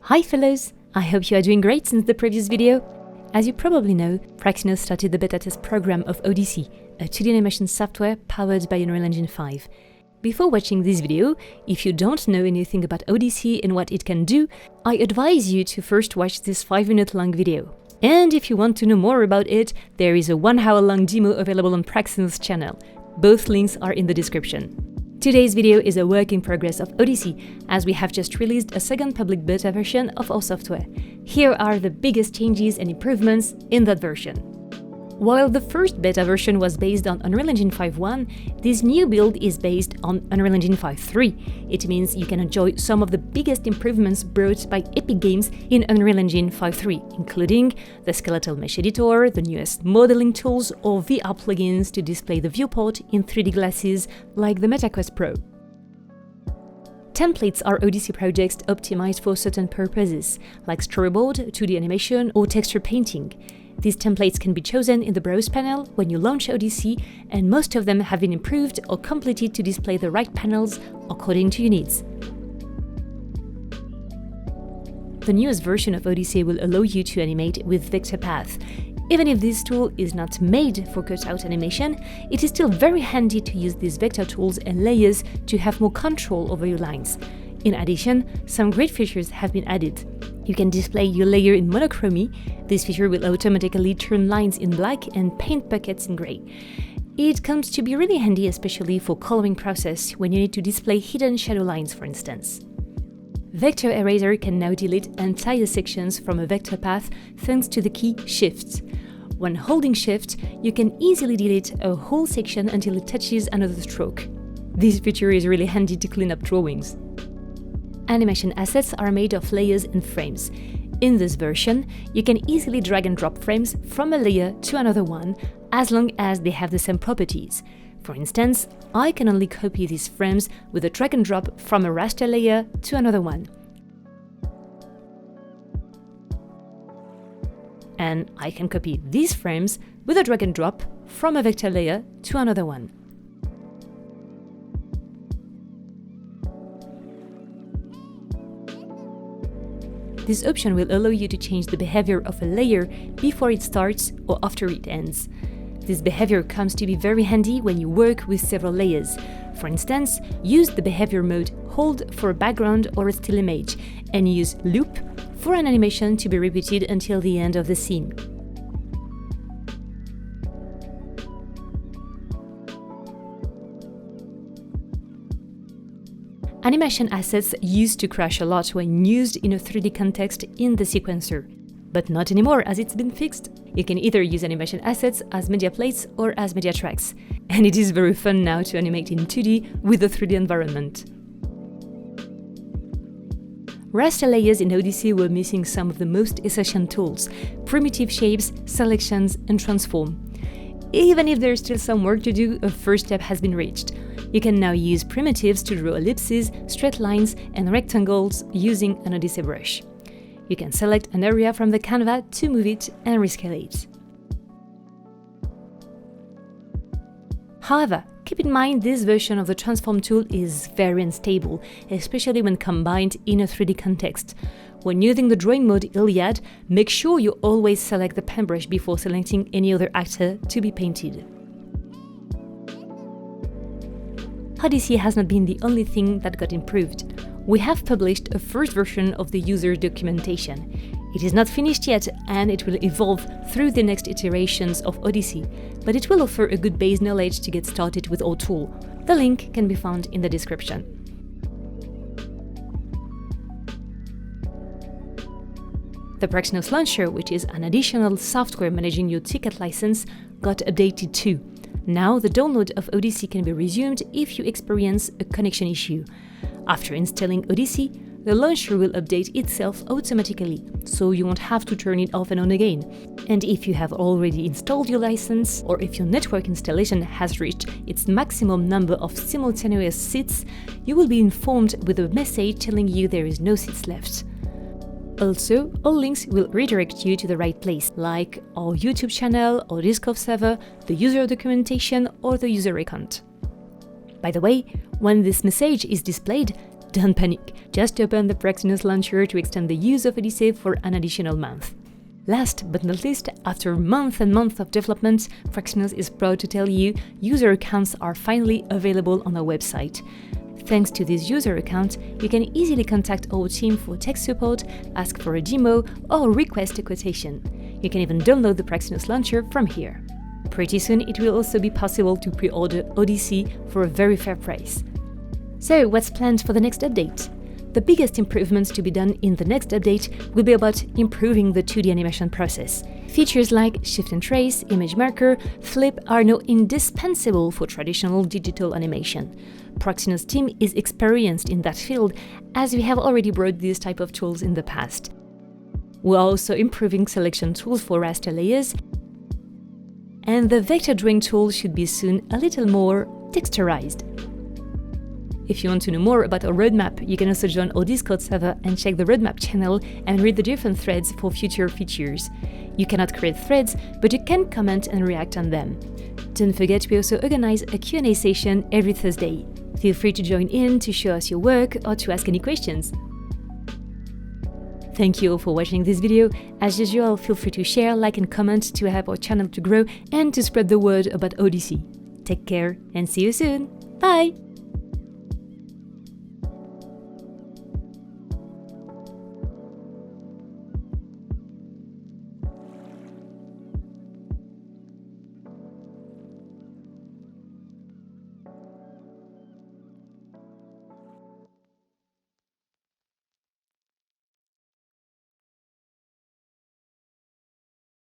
Hi fellows! I hope you are doing great since the previous video. As you probably know, Praxinos started the beta test program of Odyssey, a 2D animation software powered by Unreal Engine 5. Before watching this video, if you don't know anything about Odyssey and what it can do, I advise you to first watch this 5-minute long video. And if you want to know more about it, there is a 1-hour long demo available on Praxinos' channel. Both links are in the description. Today's video is a work in progress of Odyssey, as we have just released a second public beta version of our software. Here are the biggest changes and improvements in that version. While the first beta version was based on Unreal Engine 5.1, this new build is based on Unreal Engine 5.3. It means you can enjoy some of the biggest improvements brought by Epic Games in Unreal Engine 5.3, including the skeletal mesh editor, the newest modeling tools, or VR plugins to display the viewport in 3D glasses like the MetaQuest Pro. Templates are Odyssey projects optimized for certain purposes, like storyboard, 2D animation, or texture painting. These templates can be chosen in the Browse panel when you launch Odyssey, and most of them have been improved or completed to display the right panels according to your needs. The newest version of Odyssey will allow you to animate with vector path. Even if this tool is not made for cutout animation, it is still very handy to use these vector tools and layers to have more control over your lines. In addition, some great features have been added. You can display your layer in monochromy. This feature will automatically turn lines in black and paint buckets in grey. It comes to be really handy, especially for coloring process when you need to display hidden shadow lines, for instance. Vector Eraser can now delete entire sections from a vector path thanks to the key Shift. When holding Shift, you can easily delete a whole section until it touches another stroke. This feature is really handy to clean up drawings. Animation assets are made of layers and frames. In this version, you can easily drag and drop frames from a layer to another one, as long as they have the same properties. For instance, I can only copy these frames with a drag and drop from a raster layer to another one. And I can copy these frames with a drag and drop from a vector layer to another one. This option will allow you to change the behavior of a layer before it starts or after it ends. This behavior comes to be very handy when you work with several layers. For instance, use the behavior mode Hold for a background or a still image, and use Loop for an animation to be repeated until the end of the scene. Animation assets used to crash a lot when used in a 3D context in the sequencer, but not anymore as it's been fixed. You can either use animation assets as media plates or as media tracks, and it is very fun now to animate in 2D with a 3D environment. Raster layers in Odyssey were missing some of the most essential tools: primitive shapes, selections, and transform. Even if there's still some work to do, a first step has been reached. You can now use primitives to draw ellipses, straight lines, and rectangles using an Odyssey brush. You can select an area from the canvas to move it and rescale it. However, keep in mind this version of the transform tool is very unstable, especially when combined in a 3D context. When using the drawing mode Iliad, make sure you always select the paintbrush before selecting any other actor to be painted. Odyssey has not been the only thing that got improved. We have published a first version of the user documentation. It is not finished yet, and it will evolve through the next iterations of Odyssey, but it will offer a good base knowledge to get started with our tool. The link can be found in the description. The Praxinos launcher, which is an additional software managing your ticket license, got updated too. Now the download of Odyssey can be resumed if you experience a connection issue. After installing Odyssey, the launcher will update itself automatically, so you won't have to turn it off and on again. And if you have already installed your license, or if your network installation has reached its maximum number of simultaneous seats, you will be informed with a message telling you there is no seats left. Also, all links will redirect you to the right place, like our YouTube channel, our Discord server, the user documentation, or the user account. By the way, when this message is displayed, Don't panic, just open the Praxinos launcher to extend the use of Odyssey for an additional month. Last but not least, after months and months of development, Praxinos is proud to tell you user accounts are finally available on our website. Thanks to this user account, you can easily contact our team for tech support, ask for a demo, or request a quotation. You can even download the Praxinos launcher from here. Pretty soon, it will also be possible to pre-order Odyssey for a very fair price. So, what's planned for the next update? The biggest improvements to be done in the next update will be about improving the 2D animation process. Features like Shift and Trace, Image Marker, Flip are now indispensable for traditional digital animation. Praxinos' team is experienced in that field, as we have already brought these type of tools in the past. We are also improving selection tools for raster layers, and the vector drawing tool should be soon a little more texturized. If you want to know more about our roadmap, you can also join our Discord server and check the roadmap channel and read the different threads for future features. You cannot create threads, but you can comment and react on them. Don't forget, we also organize a Q&A session every Thursday. Feel free to join in to show us your work or to ask any questions. Thank you all for watching this video. As usual, feel free to share, like and comment to help our channel to grow and to spread the word about Odyssey. Take care and see you soon. Bye!